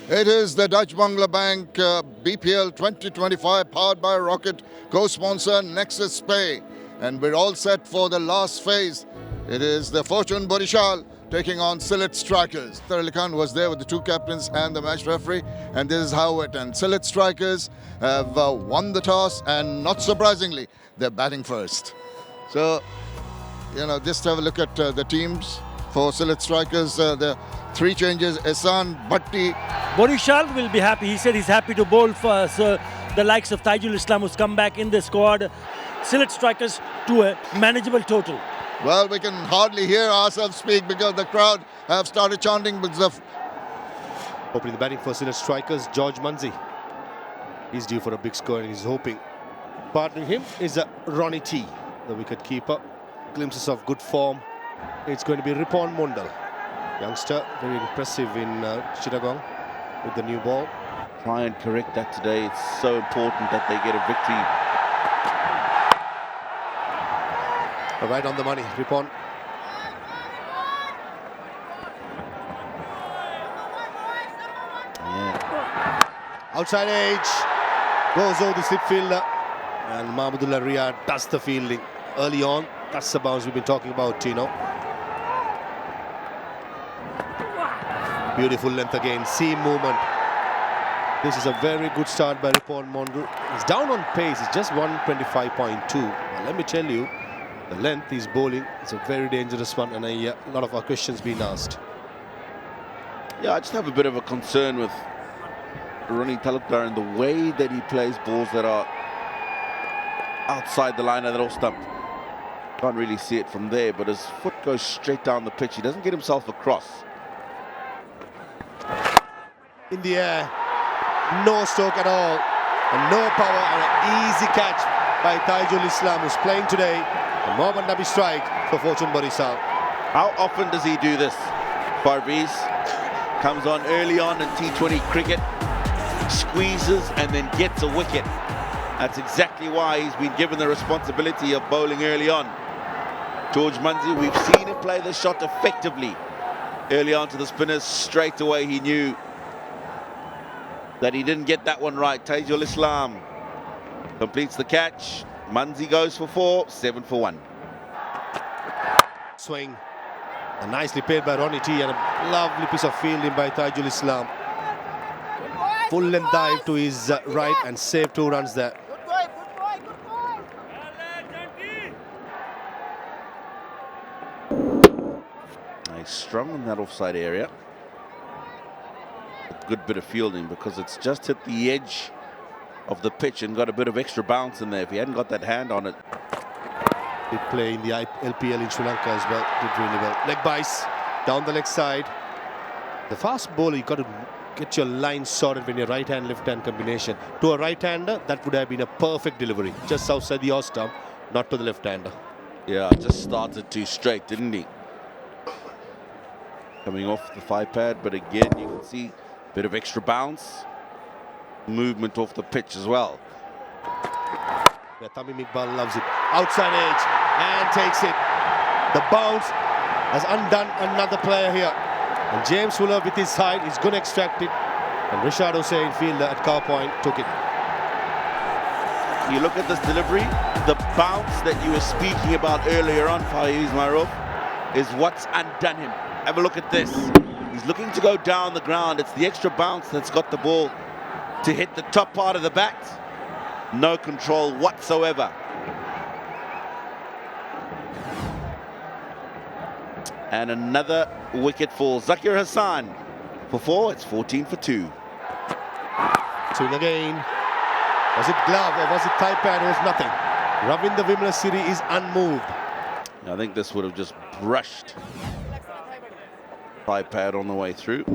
It is the Dutch Bangla Bank BPL 2025 powered by Rocket, co-sponsor Nexus Pay. And we're all set for the last phase. It is the Fortune Barishal taking on Sylhet Strikers. 𝗃𝗃 Khan was there with the two captains and the match referee, and this is how it ends. Sylhet Strikers have won the toss, and not surprisingly, they're batting first. So, just have a look at the teams for Sylhet Strikers. The three changes: 𝗂𝗏, Barishal will be happy. He said he's happy to bowl for the likes of 𝗃𝗏 who's come back in the squad. Sylhet Strikers to a manageable total. Well, we can hardly hear ourselves speak because the crowd have started chanting. Opening the batting for Sylhet Strikers, 𝗃𝗏. He's due for a big score and he's hoping. Partnering him is 𝗃𝗏, the wicket keeper. Glimpses of good form. It's going to be 𝗃𝗏𝗏𝗃𝗏. Youngster, very impressive in Chittagong with the new ball. Try and correct that today. It's so important that they get a victory. Right on the money, 𝗃𝗏𝗏. Yeah. Outside edge, goes over the slip fielder, and Mahmudullah Riyad does the fielding early on. That's the bounce we've been talking about, Tino. Beautiful length again, seam movement. This is a very good start by 𝗃𝗏𝗏𝗏. He's down on pace, it's just 125.2. Well, let me tell you, the length he's bowling is a very dangerous one, and a lot of our questions being asked. Yeah, I just have a bit of a concern with Ronnie Talukdar and the way that he plays balls that are outside the line of that off stump. Can't really see it from there, but his foot goes straight down the pitch. He doesn't get himself across. In the air, no stroke at all, and no power, and an easy catch by 𝗃𝗏𝗏, who's playing today. A Mohammad Nabi strike for Fortune Barishal. How often does he do this? Barbies comes on early on in T20 cricket, squeezes and then gets a wicket. That's exactly why he's been given the responsibility of bowling early on. 𝗃𝗏𝗏𝗃𝗏𝗏, we've seen him play the shot effectively. Early on to the spinners, straight away he knew that he didn't get that one right. 𝗃𝗏𝗏𝗏 completes the catch. Munzi goes for 4, 7 for 1. Swing, and nicely played by 𝗃𝗏𝗏𝗏, and a lovely piece of fielding by 𝗃𝗏𝗏𝗏. Full length dive to his right and save 2 runs there. He's strong in that offside area. A good bit of fielding because it's just hit the edge of the pitch and got a bit of extra bounce in there. If he hadn't got that hand on it. Did play in the LPL in Sri Lanka as well, did really well. Leg bice, down the leg side. The fast bowler, you've got to get your line sorted when your right hand, left hand combination. To a right hander, that would have been a perfect delivery. Just outside the off stump, not to the left hander. Yeah, just started too straight, didn't he? Coming off the 5 pad, but again, you can see a bit of extra bounce. Movement off the pitch as well. Yeah, Tamim Iqbal loves it. Outside edge, and takes it. The bounce has undone another player here. And James Fuller with his side is going to extract it. And Rishad Hussain, fielder at cow point, took it. You look at this delivery, the bounce that you were speaking about earlier on, Fahim Ashraf, is what's undone him. Have a look at this. He's looking to go down the ground. It's the extra bounce that's got the ball to hit the top part of the bat. No control whatsoever. And another wicket for Zakir Hassan. For 4, it's 14 for 2. Swing again. Was it glove or was it thigh pad? It was nothing. Ravindra Vimla is unmoved. I think this would have just brushed thigh pad on the way through.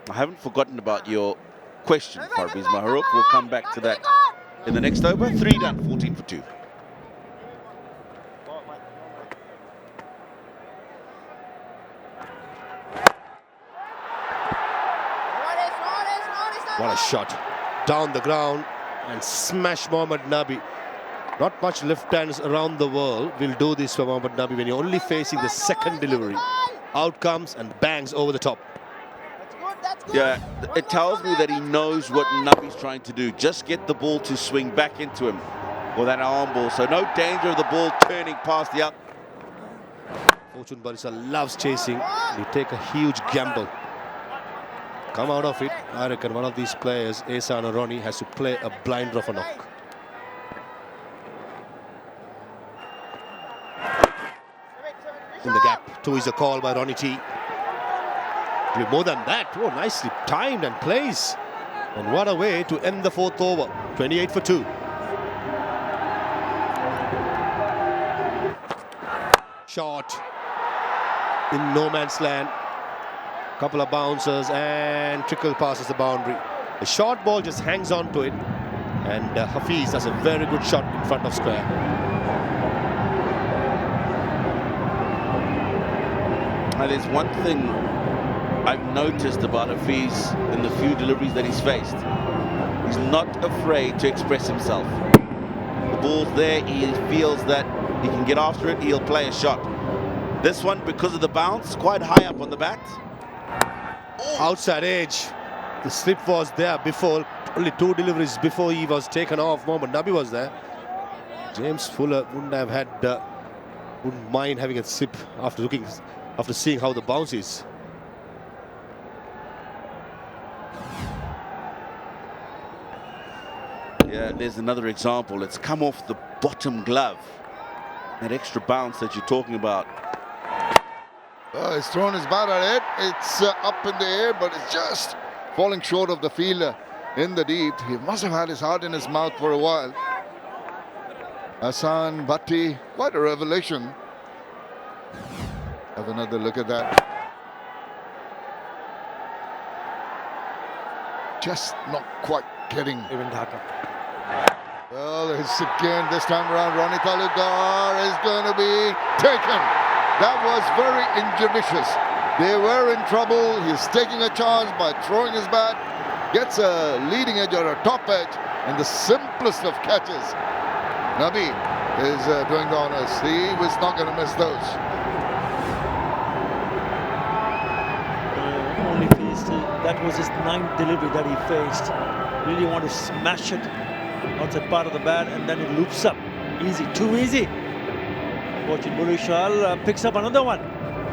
I haven't forgotten about your question, Parvez Maharoof. We'll come back to that in the next over. 3 done, 14 for 2. What a shot. Down the ground and smash Mohammad Nabi. Not much left hands around the world will do this for Mohammad Nabi when you're only facing the second delivery. Out comes and bangs over the top. Yeah, it tells me that he knows what 𝗏𝗵𝐺's trying to do. Just get the ball to swing back into him with that arm ball. So no danger of the ball turning past the up. 𝗵𝗺𝗽𝐻 loves chasing. You take a huge gamble. Come out of it. I reckon one of these players, Ehsan or Ronnie, has to play a blinder of a knock. In the gap, 2 is a call by Ronnie T. More than that, oh, nicely timed and plays. And what a way to end the 4th over. 28 for 2. Shot in no man's land. Couple of bouncers and trickle passes the boundary. The short ball just hangs on to it, and Hafiz does a very good shot in front of square. Now, there's one thing I've noticed about Hafiz in the few deliveries that he's faced. He's not afraid to express himself. The ball's there, he feels that he can get after it, he'll play a shot. This one, because of the bounce, quite high up on the bat. Outside edge. The slip was there before, only 2 deliveries before he was taken off. Mohammad Nabi was there. James Fuller wouldn't mind having a slip after seeing how the bounce is. Yeah, there's another example. It's come off the bottom glove. That extra bounce that you're talking about. He's thrown his bat at it. It's up in the air, but it's just falling short of the fielder in the deep. He must have had his heart in his mouth for a while. Hassan Bhatti, quite a revelation. Have another look at that. Just not quite getting. Even Dhaka. Well, it's again this time around. Ronnie Talukdar is going to be taken. That was very injudicious. They were in trouble. He's taking a chance by throwing his bat. Gets a leading edge or a top edge. And the simplest of catches. Nabi is doing the honors. He was not going to miss those. Only faced, that was his 9th delivery that he faced. Really want to smash it outside part of the bat, and then it loops up. Easy, too easy. Watching Barishal picks up another one.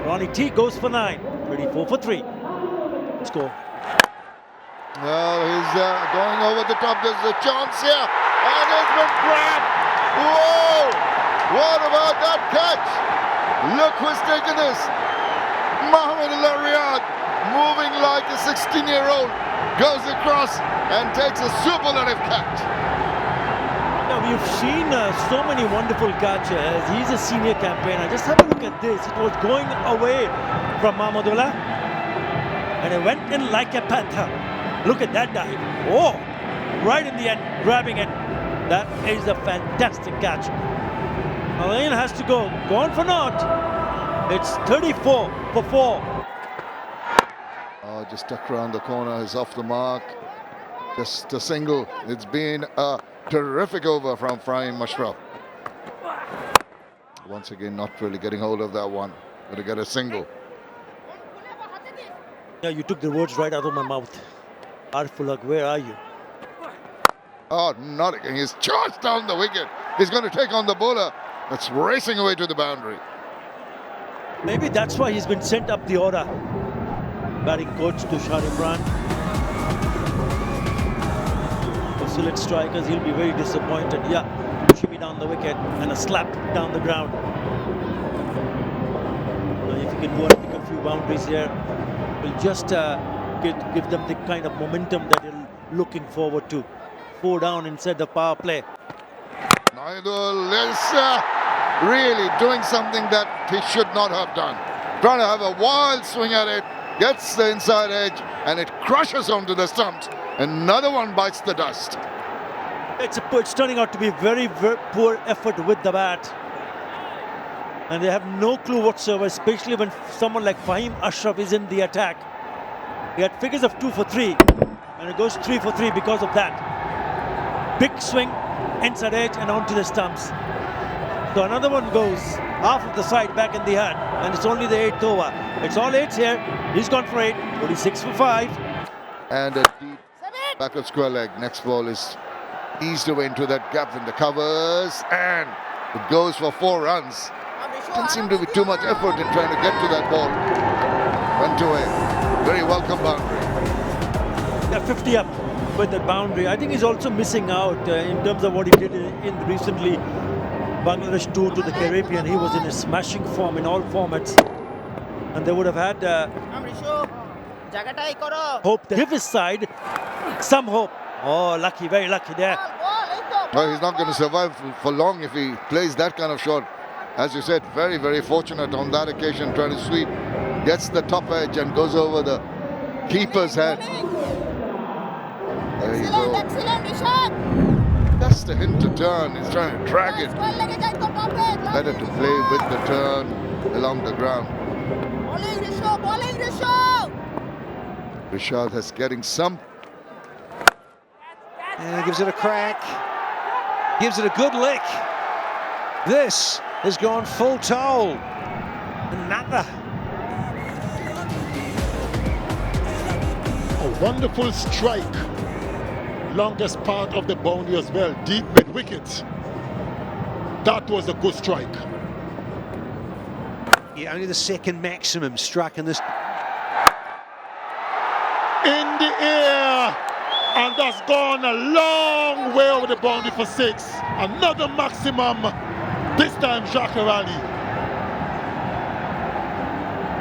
Ronnie T goes for 9. 24 for 3. Score. Well, he's going over the top. There's a chance here. And it's been grabbed. Whoa! What about that catch? Look who's taken this. Mohammad Al-Riyad, moving like a 16-year-old, goes across and takes a superlative catch. Now, we've seen so many wonderful catches. He's a senior campaigner. Just have a look at this. It was going away from Mahmudullah, and it went in like a panther. Look at that dive. Oh, right in the end, grabbing it. That is a fantastic catch. Alain has to go. Gone for naught. It's 34 for 4. Oh, just tucked around the corner. Is off the mark. Just a single. It's been a terrific over from Fahim Ashraf. Once again, not really getting hold of that one. Going to get a single. Yeah, you took the words right out of my mouth. Arfulak, where are you? Oh, not again. He's charged down the wicket. He's going to take on the bowler. That's racing away to the boundary. Maybe that's why he's been sent up the order. Batting coach to Shah Imran. For Sylhet strikers, he'll be very disappointed. Yeah, shimmy down the wicket and a slap down the ground. Now, if he can go and pick a few boundaries here, we'll just give them the kind of momentum that they're looking forward to. 4 down inside the power play. Naidul is really doing something that he should not have done. Trying to have a wild swing at it, gets the inside edge, and it crushes onto the stumps. Another one bites the dust. It's turning out to be very, very poor effort with the bat. And they have no clue whatsoever, especially when someone like Fahim Ashraf is in the attack. He had figures of 2 for 3, and it goes 3 for 3 because of that. Big swing, inside edge, and onto the stumps. So another one goes half of the side back in the hand, and it's only the 8th over. It's all 8s here. He's gone for 8, 46 for 5. And a deep backward square leg. Next ball is eased away into that gap in the covers, and it goes for 4 runs. Didn't seem to be too much effort in trying to get to that ball. Went away. Very welcome boundary. Yeah, 50 up with the boundary. I think he's also missing out in terms of what he did in recently Bangladesh tour to the Caribbean. He was in a smashing form in all formats, and they would have had hope to give his side some hope. Oh, lucky, very lucky there. Well, he's not going to survive for long if he plays that kind of shot. As you said, very, very fortunate on that occasion, trying to sweep, gets the top edge and goes over the keeper's head. There you go. That's the hint to turn. He's trying to drag it. Better to play with the turn along the ground. Barishal has getting some. And gives it a crack. Gives it a good lick. This has gone full toll. Another. A wonderful strike. Longest part of the boundary as well. Deep mid-wicket. That was a good strike. Yeah, only the second maximum struck in this. In the air. And that's gone a long way over the boundary for 6. Another maximum. This time 𝗃𝗃𝗃𝗃𝗃𝗃.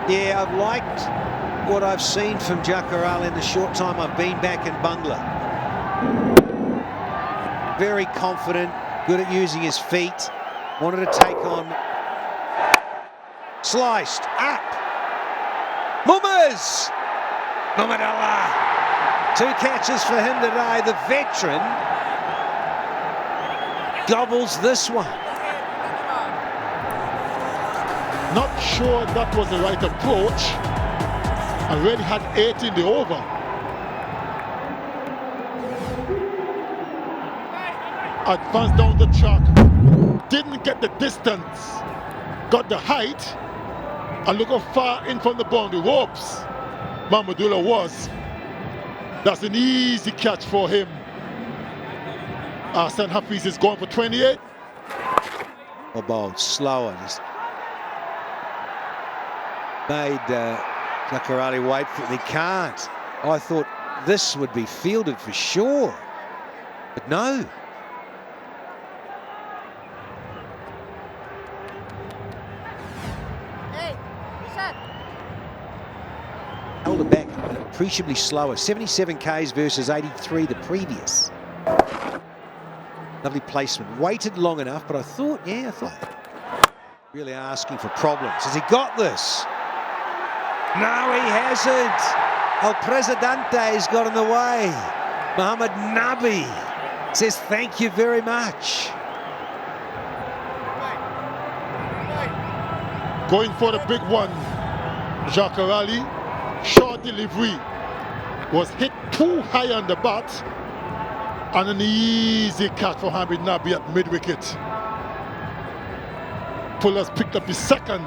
Yeah, I've liked what I've seen from 𝗃𝗃𝗃𝗃𝗃 in the short time I've been back in Bangla. Very confident, good at using his feet. Wanted to take on. Sliced up. Mummers! Muhammadullah. 2 catches for him today. The veteran gobbles this one. Not sure that was the right approach. Already had 8 in the over. Advanced down the track. Didn't get the distance. Got the height. And look how far in from the boundary ropes Muhammadullah was. That's an easy catch for him. St. Hafiz is going for 28. Well bowled, slower. Just made 𝗃𝗃𝗃𝗃𝗃 wait for it. They can't. I thought this would be fielded for sure, but no. Held it back appreciably slower. 77 Ks versus 83 the previous. Lovely placement. Waited long enough, but I thought really asking for problems. Has he got this? No, he hasn't. El Presidente has got in the way. Mohammad Nabi says thank you very much. Going for the big one. 𝗃𝗃𝗃𝗃𝗃. Short delivery. Was hit too high on the bat. And an easy catch for Mohammad Nabi at mid-wicket. Pullers picked up his second.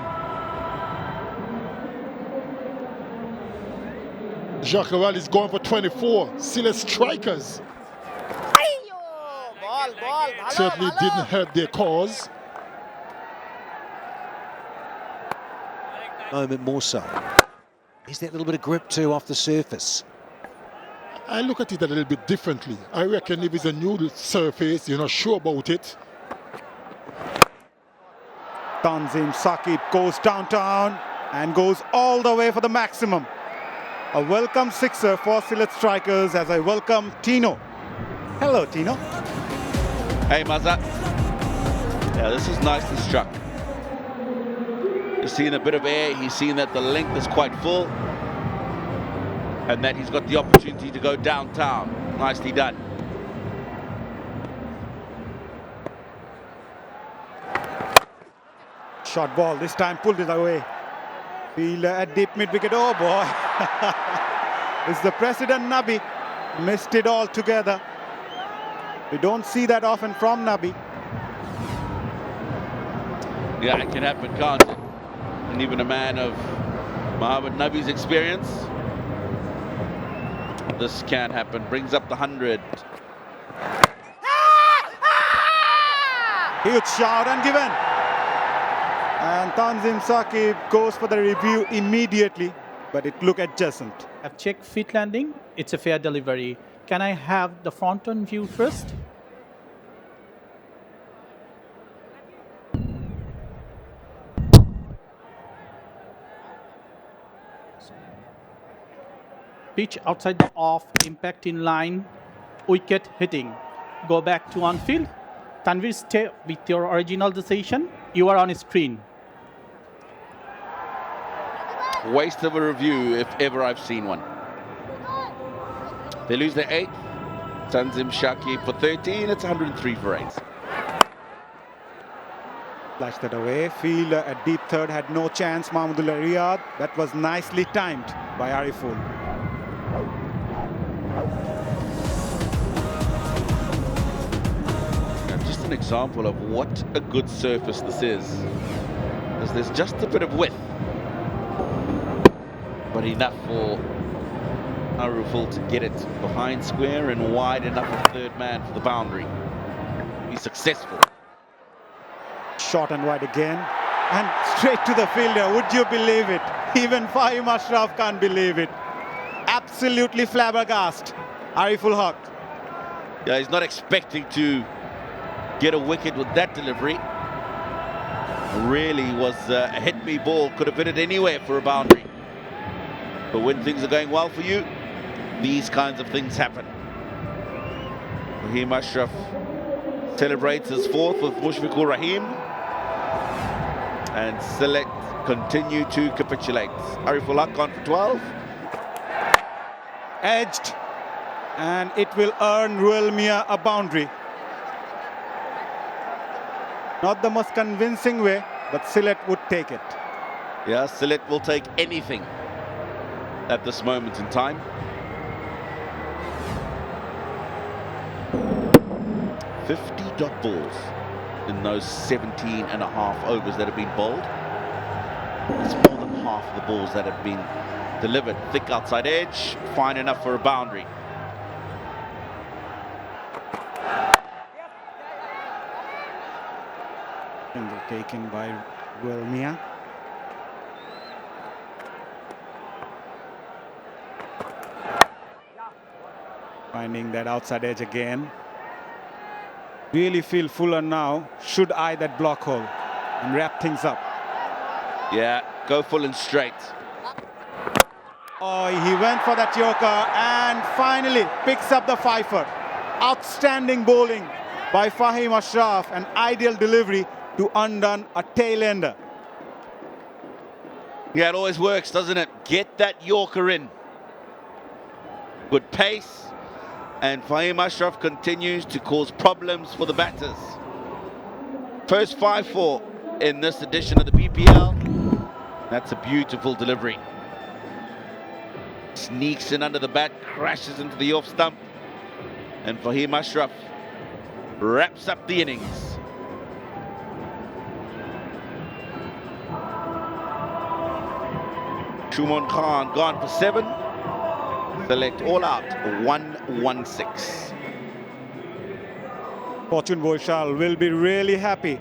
𝗃𝗃𝗃𝗃𝗃 is going for 24. Sylhet strikers. Certainly didn't help their cause. Moment more so. Is that little bit of grip too off the surface? I look at it a little bit differently. I reckon if it's a new surface, you're not sure about it. Tanzim Saqib goes downtown and goes all the way for the maximum. A welcome sixer for Sylhet strikers as I welcome Tino. Hello, Tino. Hey, Mazza. Yeah, this is nicely struck. He's seen a bit of air. He's seen that the length is quite full, and that he's got the opportunity to go downtown. Nicely done. Short ball, this time pulled it away. Fielder at deep mid-wicket. Oh boy. It's the President Nabi. Missed it all together. We don't see that often from Nabi. Yeah, it can happen, can't it? And even a man of Mohammad Nabi's experience. this can happen. Brings up the 100. Huge shout and given. And 𝗃𝗂𝗃𝗃𝗃 goes for the review immediately, but it looked adjacent. I've checked feet landing. It's a fair delivery. Can I have the front-on view first? Pitch outside the off, impact in line, wicket hitting. Go back to on field. Tanvir, stay with your original decision. You are on screen. Waste of a review if ever I've seen one. They lose their 8th. 𝗃𝗂𝗃𝗃𝗃 for 13. It's 103 for 8. Flashed that away. Fielder at deep third had no chance. Mahmudullah Riyad. That was nicely timed by Ariful. Just an example of what a good surface this is. Because there's just a bit of width, but enough for Ariful to get it behind square and wide enough for the third man for the boundary. He's successful. Short and wide again. And straight to the fielder. Would you believe it? Even Fahim Ashraf can't believe it. Absolutely flabbergasted. Ariful Haq. Yeah, he's not expecting to get a wicket with that delivery. Really was a hit-me ball. Could have hit it anywhere for a boundary. But when things are going well for you, these kinds of things happen. Fahim Ashraf celebrates his 4th with Mushfiqur Rahim. And Sylhet continue to capitulate. Ariful Haq on for 12. Edged. And it will earn 𝗂𝗚 a boundary. Not the most convincing way, but Sylhet would take it. Yeah, Sylhet will take anything at this moment in time. 50 dot balls in those 17 and a half overs that have been bowled. It's more than half of the balls that have been delivered. Thick outside edge, fine enough for a boundary. Single taken by 𝗂𝗚. Finding that outside edge again. Really feel Fuller now should eye that block hole and wrap things up. Yeah, go full and straight. Oh, he went for that Yorker and finally picks up the fifer. Outstanding bowling by Fahim Ashraf. An ideal delivery to undone a tail-ender. Yeah, it always works, doesn't it? Get that Yorker in. Good pace. And Fahim Ashraf continues to cause problems for the batters. First 5-4 in this edition of the BPL. That's a beautiful delivery. Sneaks in under the bat, crashes into the off stump. And Fahim Ashraf wraps up the innings. Shumon Khan gone for 7. Select all out, 116. 𝗵𝗺𝗃𝗃𝗃 will be really happy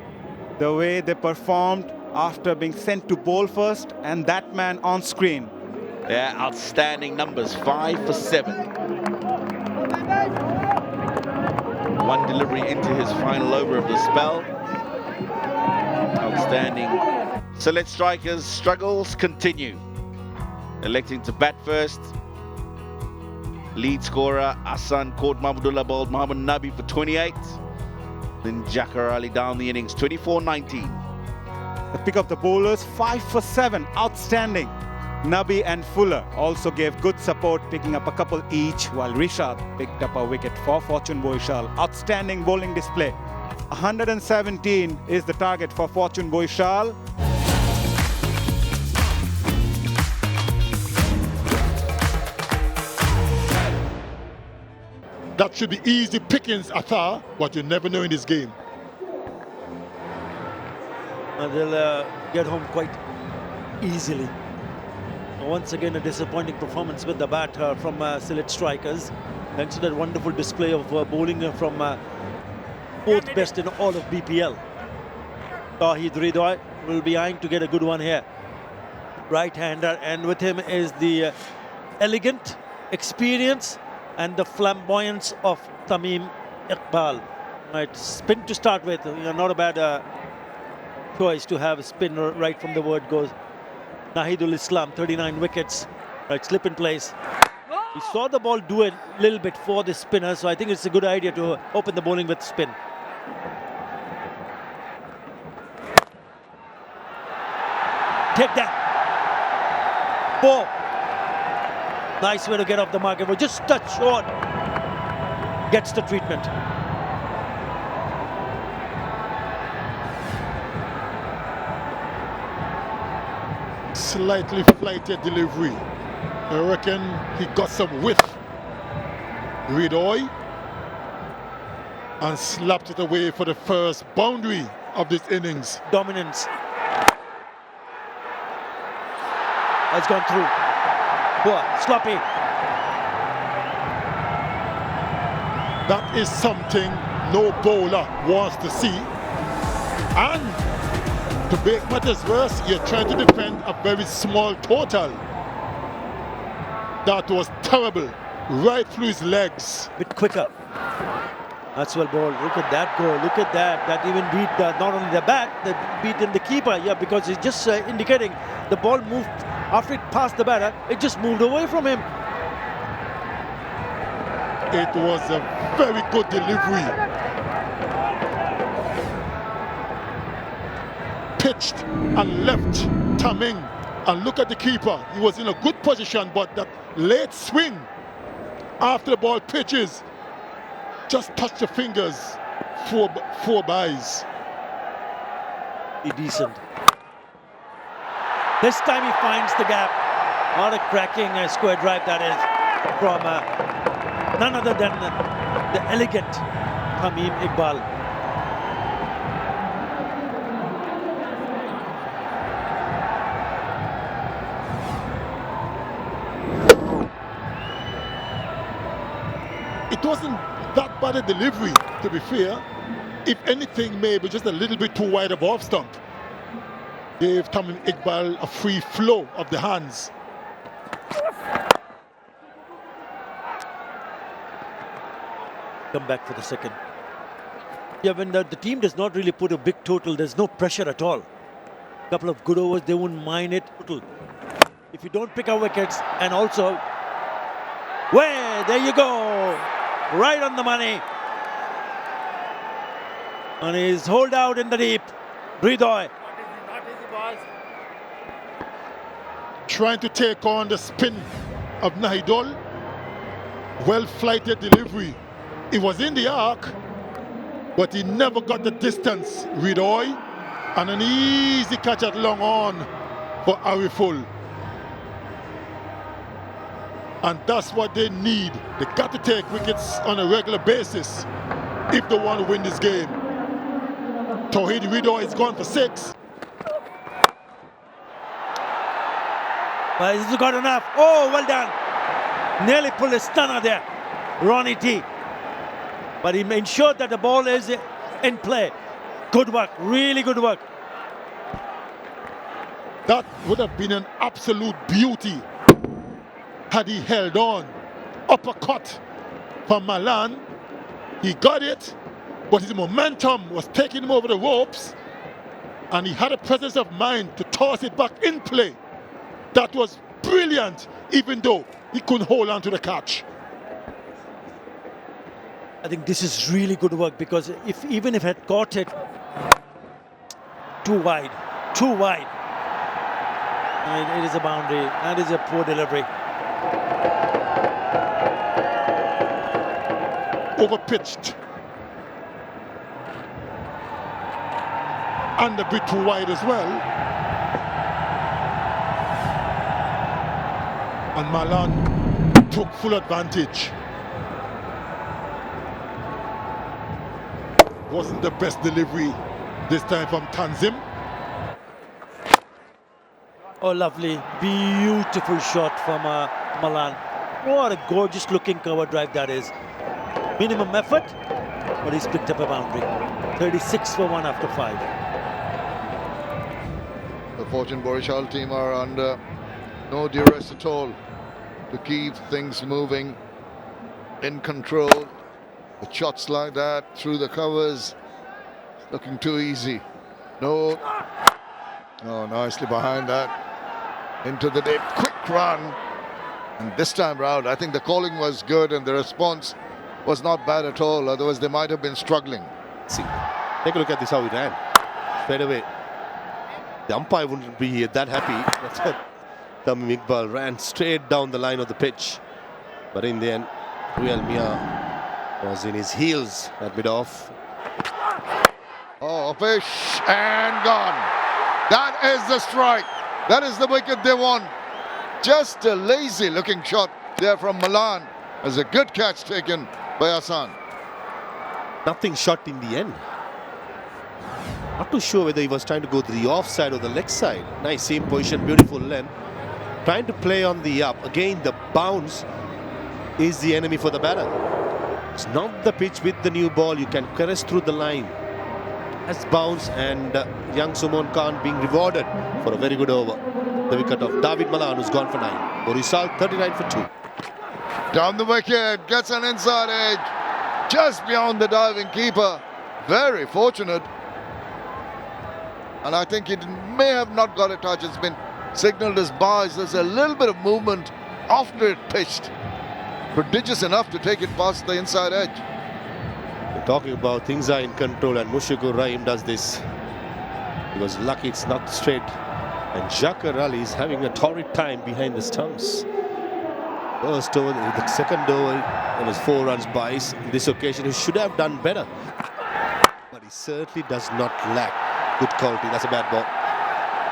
the way they performed after being sent to bowl first and that man on screen. Yeah, outstanding numbers, 5 for 7. One delivery into his final over of the spell. Outstanding. Sylhet strikers' struggles continue. Electing to bat first. Lead scorer Hassan Court Mahmudullah bowled Mohammad Nabi for 28. Then Jafar Ali down the innings, 24-19. The pick of the bowlers, 5 for 7, outstanding. Nabi and Fuller also gave good support, picking up a couple each, while Rishad picked up a wicket for 𝗵𝗺𝗃𝗃𝗃. Outstanding bowling display. 117 is the target for 𝗵𝗺𝗃𝗃𝗃. That should be easy pickings, Athar, but you never know in this game. And they'll get home quite easily. Once again, a disappointing performance with the bat from Sylhet strikers. Thanks to that wonderful display of bowling from fourth best in all of BPL. 𝗂𝗍𝗄𝗧 will be eyeing to get a good one here. Right-hander, and with him is the elegant experience and the flamboyance of Fahim Ashraf. Right, spin to start with. Not a bad choice to have a spin right from the word goes. Nahidul Islam, 39 wickets. Right, slip in place. We saw the ball do a little bit for the spinner, so I think it's a good idea to open the bowling with spin. Take that. 4. Nice way to get off the mark. It was just touch short. Gets the treatment. Slightly flighted delivery. I reckon he got some width. 𝗿𝗏𝗽 and slapped it away for the first boundary of this innings. Dominance. Has gone through. Poor, sloppy. That is something no bowler wants to see. And to make matters worse, you're trying to defend a very small total. That was terrible. Right through his legs. Bit quicker. That's well bowled. Look at that goal. Look at that. That even beat not only the bat, that beat in the keeper. Yeah, because it's just indicating the ball moved after it passed the batter. It just moved away from him. It was a very good delivery. Pitched and left Taming. And look at the keeper. He was in a good position, but that late swing after the ball pitches just touched the fingers. Four byes. Decent. This time he finds the gap. What a cracking square drive that is from none other than the elegant Fahim Ashraf. It wasn't that bad a delivery, to be fair. If anything, maybe just a little bit too wide of off stump. Gave Fahim Ashraf a free flow of the hands. Come back for the second. Yeah, when the team does not really put a big total, there's no pressure at all. Couple of good overs, they wouldn't mind it. If you don't pick up wickets, and also, there you go. Right on the money. And he's holed out in the deep. 𝗿𝗏𝗽. Trying to take on the spin of Nahidul. Well flighted delivery. It was in the arc, but he never got the distance. 𝗿𝗏𝗽. And an easy catch at long on for Ariful. And that's what they need. They got to take wickets on a regular basis if they want to win this game. 𝗏𝗍𝗄𝗽 is gone for 6. But he's got enough. Oh, well done. Nearly pulled a stunner there. Ronnie T. But he ensured that the ball is in play. Good work. Really good work. That would have been an absolute beauty had he held on. Uppercut from Malan. He got it, but his momentum was taking him over the ropes, and he had a presence of mind to toss it back in play. That was brilliant, even though he couldn't hold on to the catch. I think this is really good work, because even if he had caught it too wide. It is a boundary. That is a poor delivery. Overpitched. And a bit too wide as well. And Malan took full advantage. Wasn't the best delivery this time from Tanzim. Oh, lovely, beautiful shot from Malan. What a gorgeous looking cover drive that is. Minimum effort, but he's picked up a boundary. 36 for 1 after 5. The Fortune Barishal team are under no duress at all to keep things moving, in control. The shots like that through the covers, looking too easy. No. Oh, nicely behind that. Into the deep, quick run. And this time round, I think the calling was good and the response was not bad at all. Otherwise, they might have been struggling. See, take a look at this, how he ran. Straight away. The umpire wouldn't be that happy. 𝗃𝗵𝗂𝗃𝗃 ran straight down the line of the pitch. But in the end, 𝗃𝗵𝗂𝗃𝗃 was in his heels at mid-off. Oh, a fish and gone. That is the strike. That is the wicket they want. Just a lazy looking shot there from Malan. As a good catch taken by Hassan. Nothing shot in the end. Not too sure whether he was trying to go to the offside or the leg side. Nice, same position, beautiful length. Trying to play on the up. Again, the bounce is the enemy for the batter. It's not the pitch with the new ball. You can caress through the line. Has bounce and young Sumon Khan being rewarded for a very good over. The wicket of David Malan, who's gone for 9. Barishal 39 for 2. Down the wicket, gets an inside edge, just beyond the diving keeper. Very fortunate. And I think it may have not got a touch. It's been signalled as bias. There's a little bit of movement after it pitched. Prodigious enough to take it past the inside edge. We're talking about things are in control, and Mushfiqur Rahim does this. He was lucky it's not straight. And Zafar Ali is having a torrid time behind the stumps. First over, the second over, there was 4 runs bias. This occasion, he should have done better. But he certainly does not lack good quality. That's a bad ball.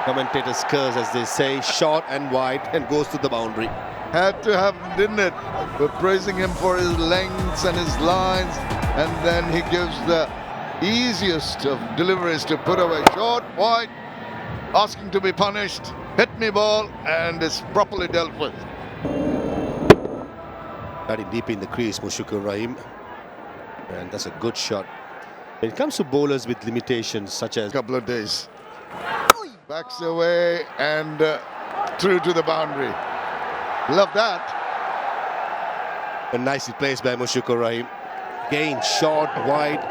Commentators curse, as they say, short and wide, and goes to the boundary. Had to happen, didn't it? We're praising him for his lengths and his lines, and then he gives the easiest of deliveries to put away. Short, wide, asking to be punished. Hit me ball, and it's properly dealt with. Batting deep in the crease, Mushfiqur Rahim. And that's a good shot. When it comes to bowlers with limitations, such as... Couple of days. Backs away and through to the boundary. Love that. And nicely placed by Mushfiqur Rahim. Again, short, wide.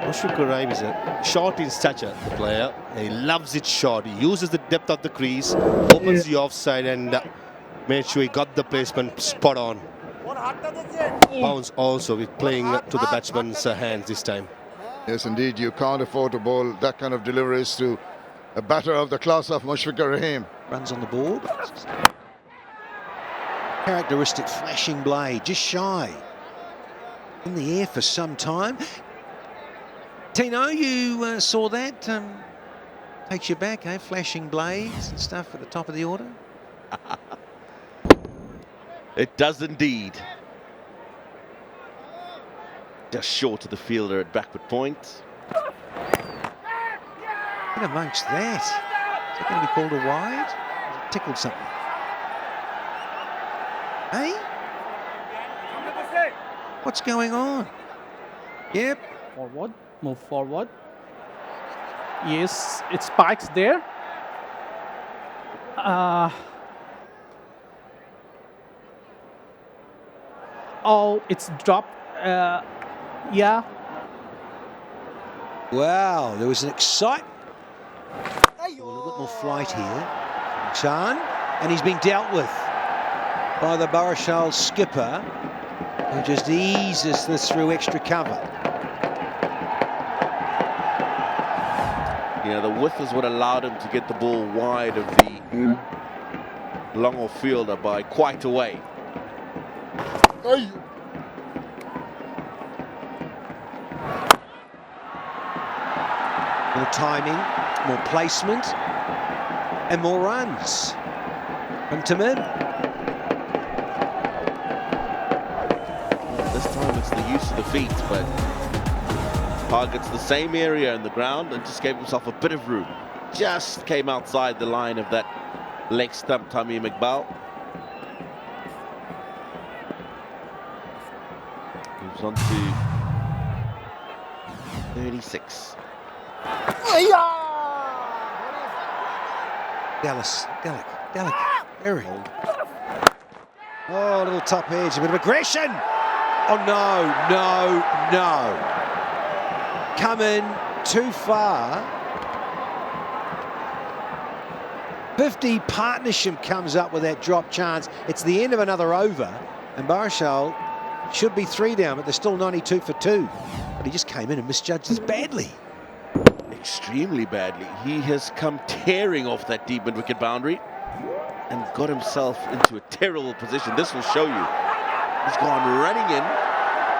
Mushfiqur Rahim is a short in stature player. He loves it short. He uses the depth of the crease, opens the offside, and made sure he got the placement spot on. Bounce also with playing to the batsman's hands this time. Yes, indeed, you can't afford to bowl that kind of deliveries to a batter of the class of Mushfiqur Rahim. Runs on the board. Characteristic flashing blade, just shy. In the air for some time. Tino, you saw that? Takes you back, eh? Flashing blades and stuff at the top of the order. It does indeed. Just short of the fielder at backward point. In amongst that, is it going to be called a wide? It tickled something. Hey? What's going on? Yep. Forward, move forward. Yes, it spikes there. Oh, it's dropped. Yeah. Wow, there was an excitement. A little bit more flight here. Chan, and he's been dealt with by the Barishal skipper, who just eases this through extra cover. Yeah, the width is what allowed him to get the ball wide of the long off fielder by quite a way. More timing, more placement, and more runs from Tamim. This time it's the use of the feet, but targets the same area in the ground and just gave himself a bit of room. just came outside the line of that leg stump, 𝗂𝗏𝗡𝗵𝗡𝗀. Moves on to 36. 𝗬𝗏𝗬𝗏, very. Oh, a little top edge, a bit of aggression. Oh, no. Coming too far. 50-partnership comes up with that drop chance. It's the end of another over, and Barishal should be 3 down, but they're still 92 for 2. But he just came in and misjudged this badly. Extremely badly. He has come tearing off that deep mid-wicket boundary and got himself into a terrible position. This will show you. He's gone running in.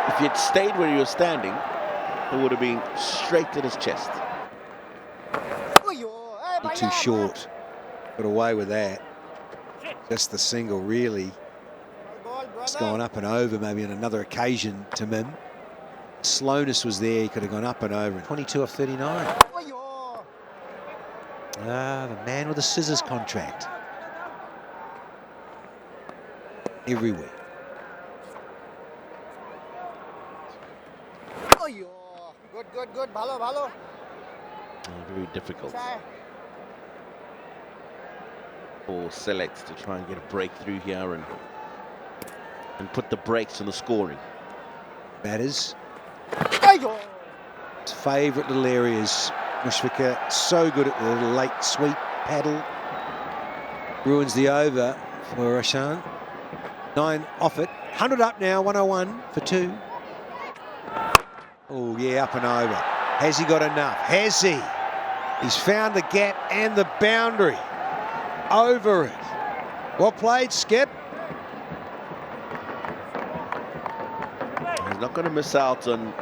If he had stayed where he was standing, it would have been straight to his chest. Too short. Got away with that. Just the single, really. It's gone up and over, maybe on another occasion to Mim. Slowness was there. He could have gone up and over. 22 of 39. The man with the scissors contract. Everywhere. Good. Bhalo. Very difficult for Sylhet to try and get a breakthrough here and put the brakes on the scoring. Matters. His favourite little areas. 𝗂𝗏𝗃𝗃 so good at the little late sweep paddle. Ruins the over for Rashan. 9 off it. 100 up now, 101 for 2. Oh, yeah, up and over. Has he got enough? Has he? He's found the gap and the boundary. Over it. Well played, Skip. He's not going to miss out on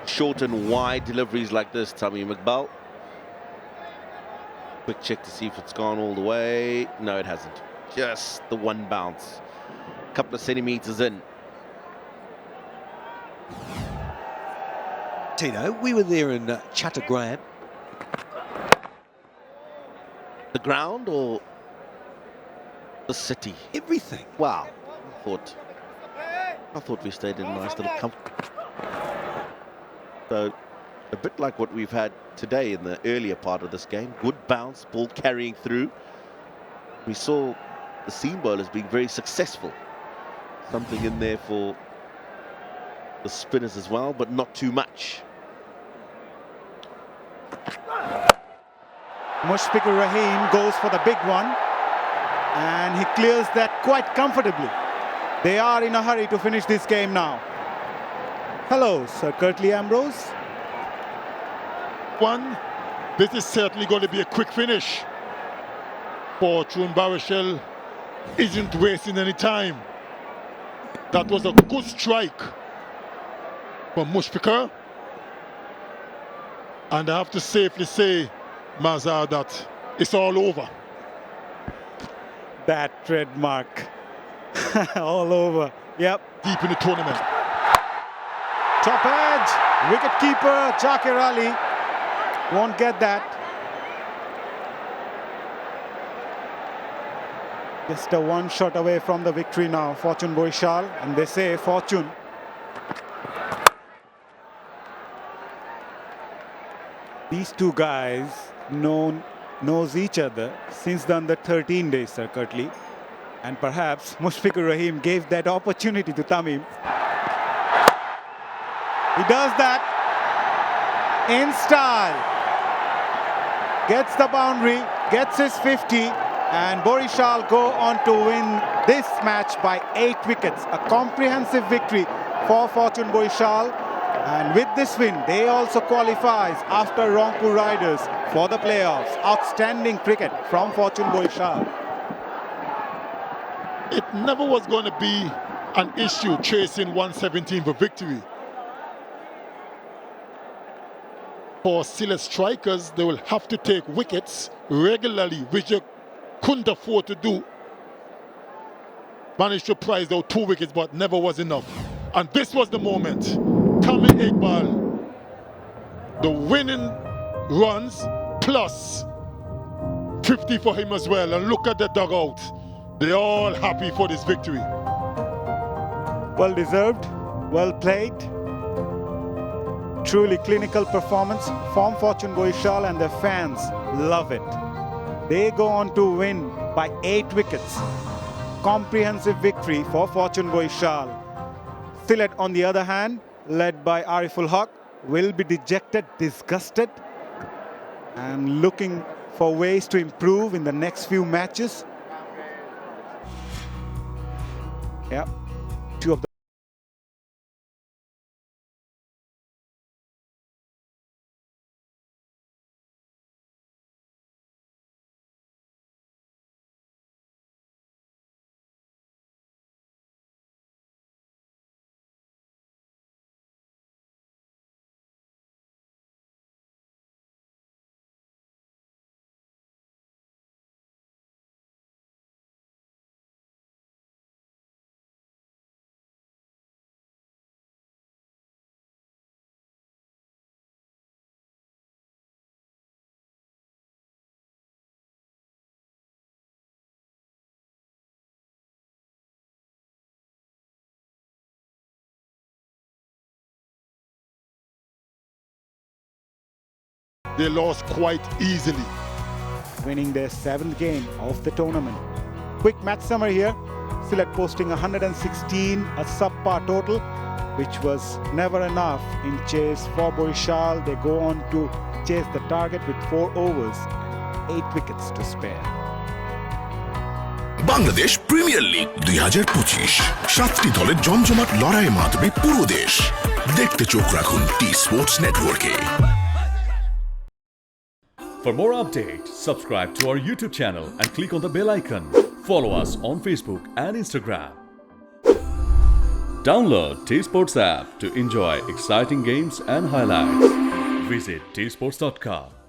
short and wide deliveries like this, 𝗂𝗏𝗃𝗃. Quick check to see if it's gone all the way. No, it hasn't. Just the one bounce. A couple of centimeters in. Tino, we were there in Chattogram. The ground or the city? Everything. Wow. I thought we stayed in a nice little comfort. So, a bit like what we've had today in the earlier part of this game. Good bounce, ball carrying through. We saw the seam bowlers being very successful. Something in there for the spinners as well, but not too much. Mushfiqur Rahim goes for the big one, and he clears that quite comfortably. They are in a hurry to finish this game now. Hello, Sir Curtly Ambrose. This is certainly going to be a quick finish. Fortune Barishal isn't wasting any time. That was a good strike from Mushfiqur. And I have to safely say, Mazhar, that it's all over. That trademark. All over. Yep. Deep in the tournament. Top edge. Wicketkeeper Zakir Ali won't get that. Just a one shot away from the victory now, Fortune Barishal, and they say Fortune. These two guys knows each other since the under 13 days, Sir Curtly. And perhaps Mushfiqur Rahim gave that opportunity to Tamim. He does that in style. Gets the boundary, gets his 50, and Barishal go on to win this match by 8 wickets. A comprehensive victory for Fortune Barishal. And with this win, they also qualifies after Rangpur Riders for the playoffs. Outstanding cricket from Fortune Barishal. It never was going to be an issue chasing 117 for victory. For Sylhet strikers, they will have to take wickets regularly, which they couldn't afford to do. Managed to prize out 2 wickets, but never was enough. And this was the moment. 𝗂𝗏𝗃𝗃𝗃, the winning runs plus 50 for him as well. And look at the dugout. They're all happy for this victory. Well deserved, well played. Truly clinical performance from Fortune Barishal, and their fans love it. They go on to win by 8 wickets. Comprehensive victory for Fortune Barishal. Sylhet, on the other hand, led by Ariful Haq, will be dejected, disgusted, and looking for ways to improve in the next few matches. Yeah, 2 of the They lost quite easily. winning their 7th game of the tournament. Quick match summary here. Sylhet posting 116, a subpar total, which was never enough in chase for Barishal. They go on to chase the target with 4 overs and 8 wickets to spare. Bangladesh premier league 2025 7টি দলের জমজমাট লড়াইয়ে মাতবে পুরো দেশ। দেখতে চোখ রাখুন T Sports নেটওয়ার্কে। For more updates, subscribe to our YouTube channel and click on the bell icon. Follow us on Facebook and Instagram. Download 𝗃𝗶𝗱𝗲 app to enjoy exciting games and highlights. Visit 𝗃𝗶𝗱𝗲𝗂𝗍.com.